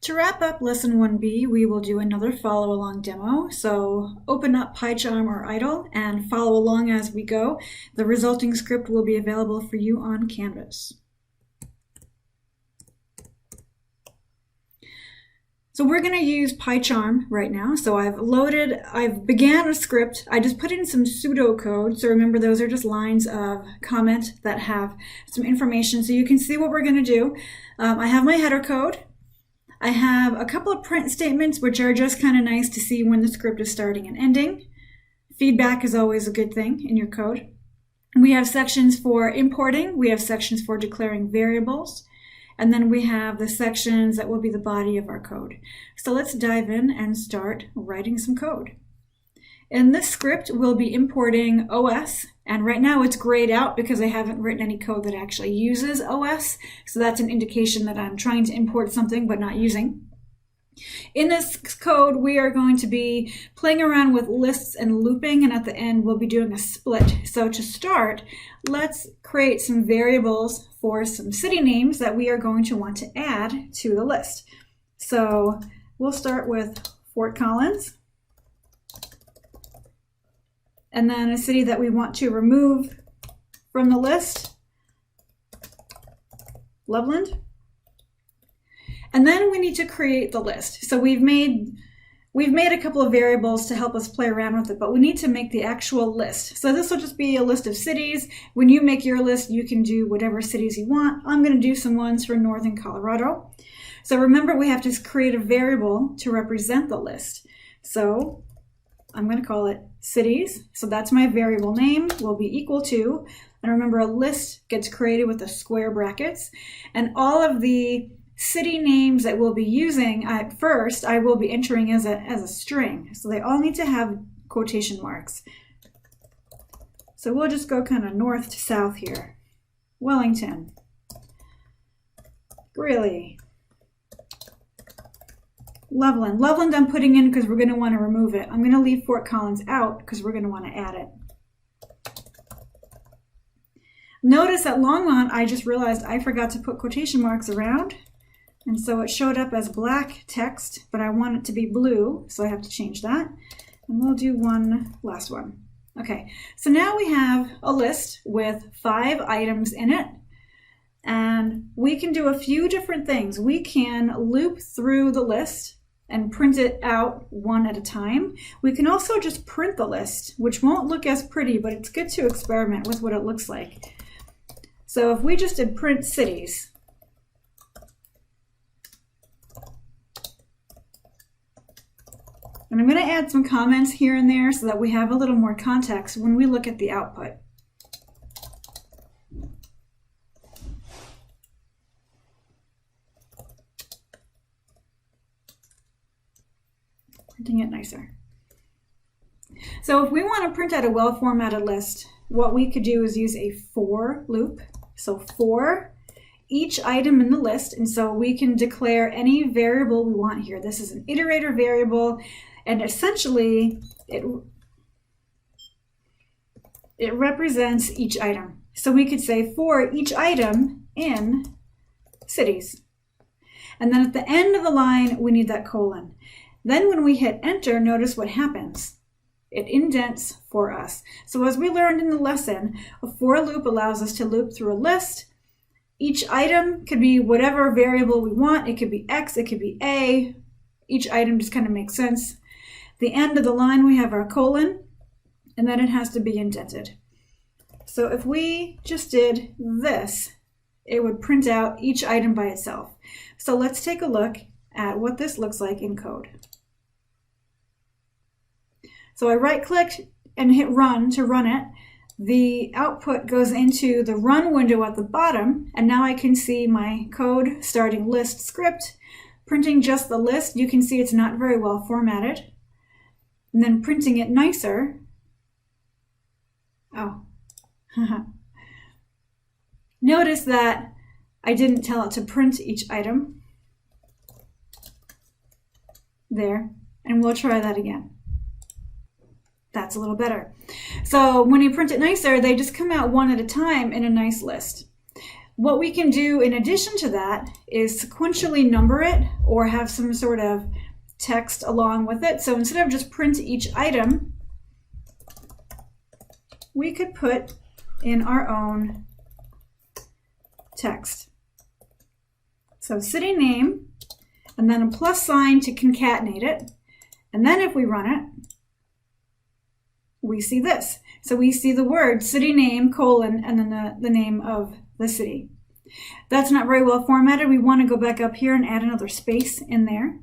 To wrap up Lesson 1B, we will do another follow-along demo. So open up PyCharm or idle and follow along as we go. The resulting script will be available for you on Canvas. So we're going to use PyCharm right now. So I've began a script. I just put in some pseudocode. So remember, those are just lines of comment that have some information. So you can see what we're going to do. I have my header code. I have a couple of print statements, which are just kind of nice to see when the script is starting and ending. Feedback is always a good thing in your code. We have sections for importing. We have sections for declaring variables. And then we have the sections that will be the body of our code. So let's dive in and start writing some code. In this script, we'll be importing OS. And right now it's grayed out because I haven't written any code that actually uses OS. So that's an indication that I'm trying to import something but not using. In this code, we are going to be playing around with lists and looping, and at the end we'll be doing a split. So to start, let's create some variables for some city names that we are going to want to add to the list. So we'll start with Fort Collins, and then a city that we want to remove from the list, Loveland. And then we need to create the list. So we've made a couple of variables to help us play around with it, but we need to make the actual list. So this will just be a list of cities. When you make your list, you can do whatever cities you want. I'm going to do some ones for northern Colorado. So remember, we have to create a variable to represent the list. So I'm going to call it cities. So that's my variable name, will be equal to, and remember, a list gets created with the square brackets, and all of the city names that we'll be using at first, I will be entering as a string. So they all need to have quotation marks. So we'll just go kind of north to south here. Wellington, Greeley, Loveland. Loveland I'm putting in because we're going to want to remove it. I'm going to leave Fort Collins out because we're going to want to add it. Notice at Longmont, I just realized I forgot to put quotation marks around. And so it showed up as black text, but I want it to be blue, so I have to change that. And we'll do one last one. Okay, so now we have a list with 5 items in it, and we can do a few different things. We can loop through the list and print it out one at a time. We can also just print the list, which won't look as pretty, but it's good to experiment with what it looks like. So if we just did print cities, and I'm going to add some comments here and there so that we have a little more context when we look at the output. Printing it nicer. So if we want to print out a well-formatted list, what we could do is use a for loop. So for each item in the list, and so we can declare any variable we want here. This is an iterator variable, and essentially it represents each item. So we could say for each item in cities. And then at the end of the line, we need that colon. Then when we hit enter, notice what happens. It indents for us. So as we learned in the lesson, a for loop allows us to loop through a list. Each item could be whatever variable we want. It could be X, it could be A. Each item just kind of makes sense. The end of the line, we have our colon, and then it has to be indented. So if we just did this, it would print out each item by itself. So let's take a look at what this looks like in code. So I right-clicked and hit run to run it. The output goes into the run window at the bottom, and now I can see my code starting list script, printing just the list. You can see it's not very well formatted. And then printing it nicer. Oh, notice that I didn't tell it to print each item. There, and we'll try that again. That's a little better. So when you print it nicer, they just come out one at a time in a nice list. What we can do in addition to that is sequentially number it or have some sort of text along with it. So instead of just print each item, we could put in our own text. So city name, and then a plus sign to concatenate it. And then if we run it, we see this. So we see the word city name, colon, and then the name of the city. That's not very well formatted. We want to go back up here and add another space in there.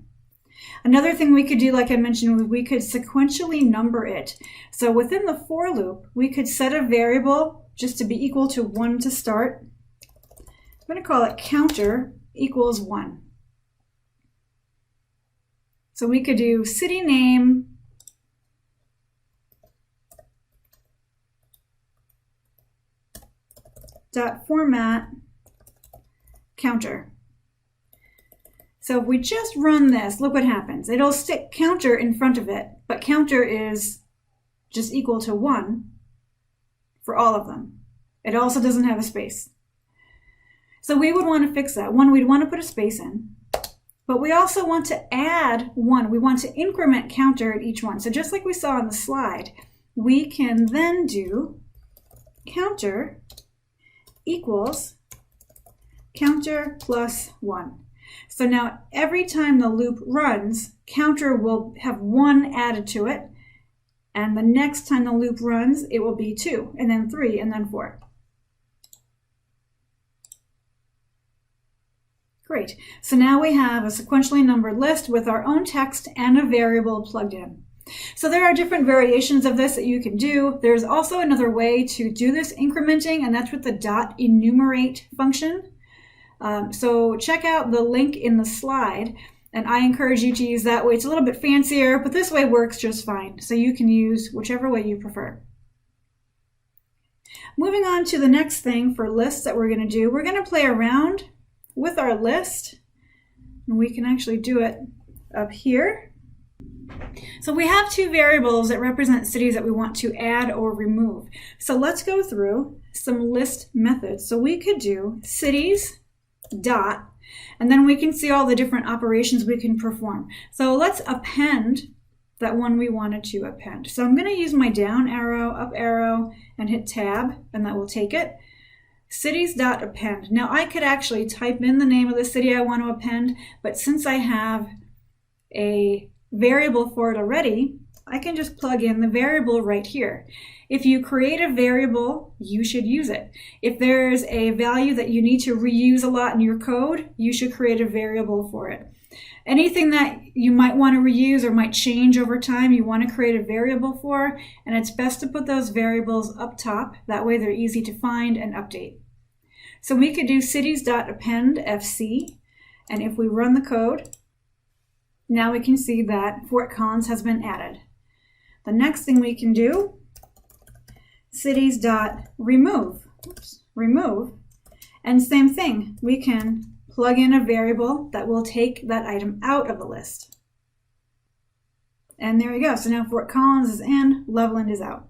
Another thing we could do, like I mentioned, was we could sequentially number it. So within the for loop, we could set a variable just to be equal to 1 to start. I'm going to call it counter equals 1. So we could do city name dot format counter. So if we just run this, look what happens. It'll stick counter in front of it, but counter is just equal to 1 for all of them. It also doesn't have a space. So we would want to fix that. One, we'd want to put a space in, but we also want to add 1. We want to increment counter at each one. So just like we saw on the slide, we can then do counter equals counter plus 1. So now every time the loop runs, counter will have 1 added to it, and the next time the loop runs, it will be 2, and then 3, and then 4. Great. So now we have a sequentially numbered list with our own text and a variable plugged in. So there are different variations of this that you can do. There's also another way to do this incrementing, and that's with the dot enumerate function. So check out the link in the slide, and I encourage you to use that way. It's a little bit fancier, but this way works just fine. So you can use whichever way you prefer. Moving on to the next thing for lists that we're going to do, we're going to play around with our list, and we can actually do it up here. So we have 2 variables that represent cities that we want to add or remove. So let's go through some list methods. So we could do cities dot, and then we can see all the different operations we can perform. So let's append that one we wanted to append. So I'm going to use my down arrow, up arrow, and hit tab, and that will take it. Cities.append. Now I could actually type in the name of the city I want to append, but since I have a variable for it already, I can just plug in the variable right here. If you create a variable, you should use it. If there's a value that you need to reuse a lot in your code, you should create a variable for it. Anything that you might want to reuse or might change over time, you want to create a variable for, and it's best to put those variables up top. That way they're easy to find and update. So we could do cities.append fc, and if we run the code, now we can see that Fort Collins has been added. The next thing we can do, cities.remove, remove, and same thing, we can plug in a variable that will take that item out of the list. And there we go. So now Fort Collins is in, Loveland is out.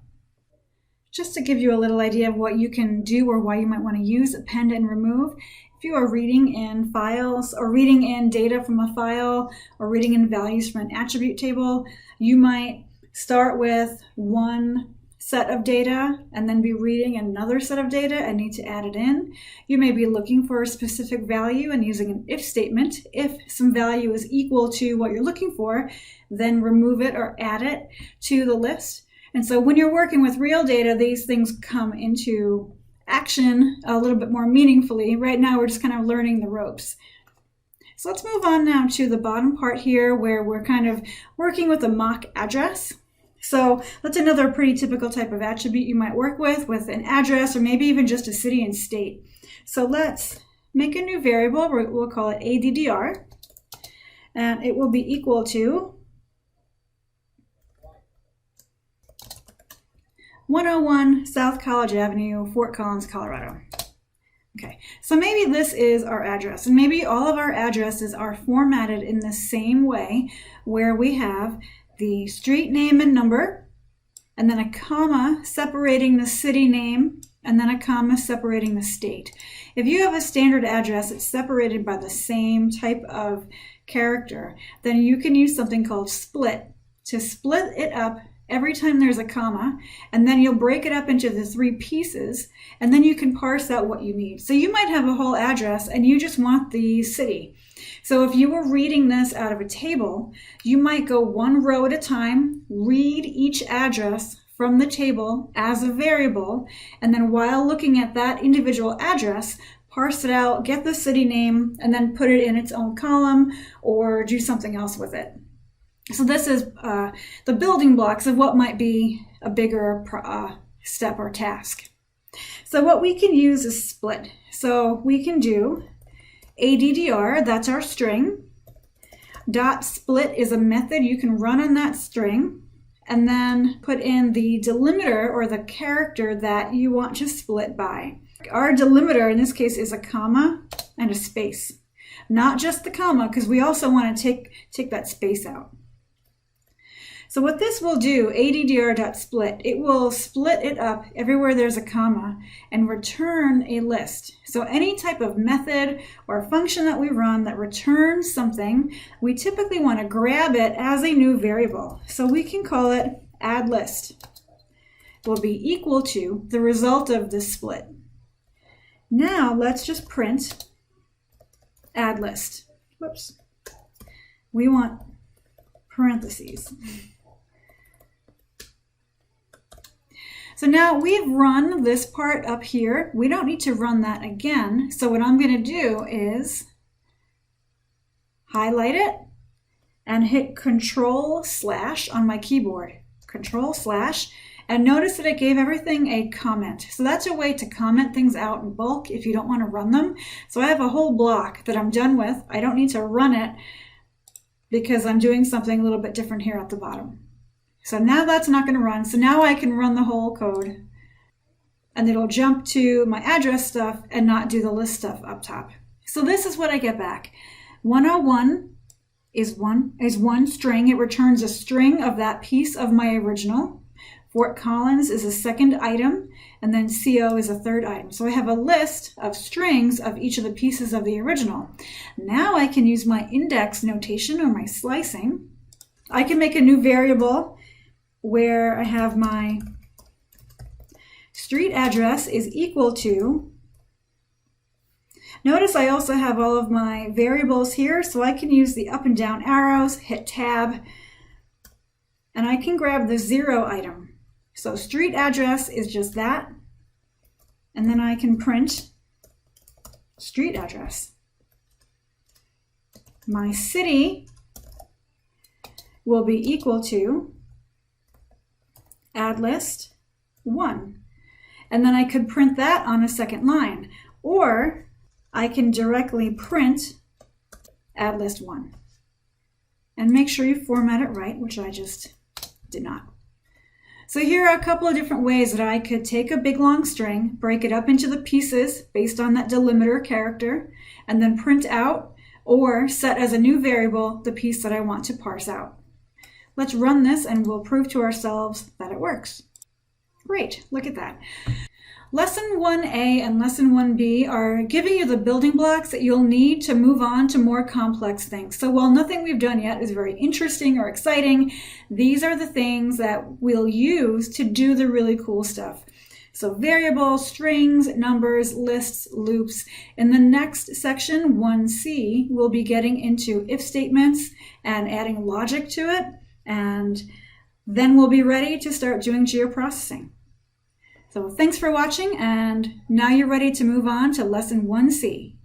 Just to give you a little idea of what you can do or why you might want to use append and remove, if you are reading in files or reading in data from a file or reading in values from an attribute table, you might start with one set of data and then be reading another set of data and need to add it in. You may be looking for a specific value and using an if statement. If some value is equal to what you're looking for, then remove it or add it to the list. And so when you're working with real data, these things come into action a little bit more meaningfully. Right now, we're just kind of learning the ropes. So let's move on now to the bottom part here where we're kind of working with a mock address. So that's another pretty typical type of attribute you might work with an address or maybe even just a city and state. So let's make a new variable. We'll call it ADDR, and it will be equal to 101 South College Avenue, Fort Collins, Colorado. Okay, so maybe this is our address, and maybe all of our addresses are formatted in the same way where we have the street name and number, and then a comma separating the city name and then a comma separating the state. If you have a standard address, it's separated by the same type of character, then you can use something called split to split it up every time there's a comma, and then you'll break it up into the 3 pieces, and then you can parse out what you need. So you might have a whole address and you just want the city. So if you were reading this out of a table, you might go 1 row at a time, read each address from the table as a variable, and then while looking at that individual address, parse it out, get the city name, and then put it in its own column or do something else with it. So this is the building blocks of what might be a bigger step or task. So what we can use is split. So we can do ADDR, that's our string. Dot split is a method you can run on that string, and then put in the delimiter or the character that you want to split by. Our delimiter in this case is a comma and a space. Not just the comma, because we also want to take that space out. So what this will do, ADDR.split, it will split it up everywhere there's a comma and return a list. So any type of method or function that we run that returns something, we typically want to grab it as a new variable. So we can call it add list. Will be equal to the result of this split. Now let's just print add list. Whoops. We want parentheses. So now we've run this part up here. We don't need to run that again. So what I'm going to do is highlight it and hit Control/ on my keyboard. Control/, and notice that it gave everything a comment. So that's a way to comment things out in bulk if you don't want to run them. So I have a whole block that I'm done with. I don't need to run it because I'm doing something a little bit different here at the bottom. So now that's not going to run. So now I can run the whole code and it'll jump to my address stuff and not do the list stuff up top. So this is what I get back. 101 is one string. It returns a string of that piece of my original. Fort Collins is a second item, and then CO is a third item. So I have a list of strings of each of the pieces of the original. Now I can use my index notation or my slicing. I can make a new variable where I have my street address is equal to. Notice I also have all of my variables here, so I can use the up and down arrows, hit tab, and I can grab the 0 item. So street address is just that, and then I can print street address. My city will be equal to add list 1. And then I could print that on a second line, or I can directly print add list 1. And make sure you format it right, which I just did not. So here are a couple of different ways that I could take a big long string, break it up into the pieces based on that delimiter character, and then print out or set as a new variable the piece that I want to parse out. Let's run this and we'll prove to ourselves that it works. Great, look at that. Lesson 1A and Lesson 1B are giving you the building blocks that you'll need to move on to more complex things. So while nothing we've done yet is very interesting or exciting, these are the things that we'll use to do the really cool stuff. So variables, strings, numbers, lists, loops. In the next section, 1C, we'll be getting into if statements and adding logic to it. And then we'll be ready to start doing geoprocessing. So thanks for watching, and now you're ready to move on to Lesson 1C.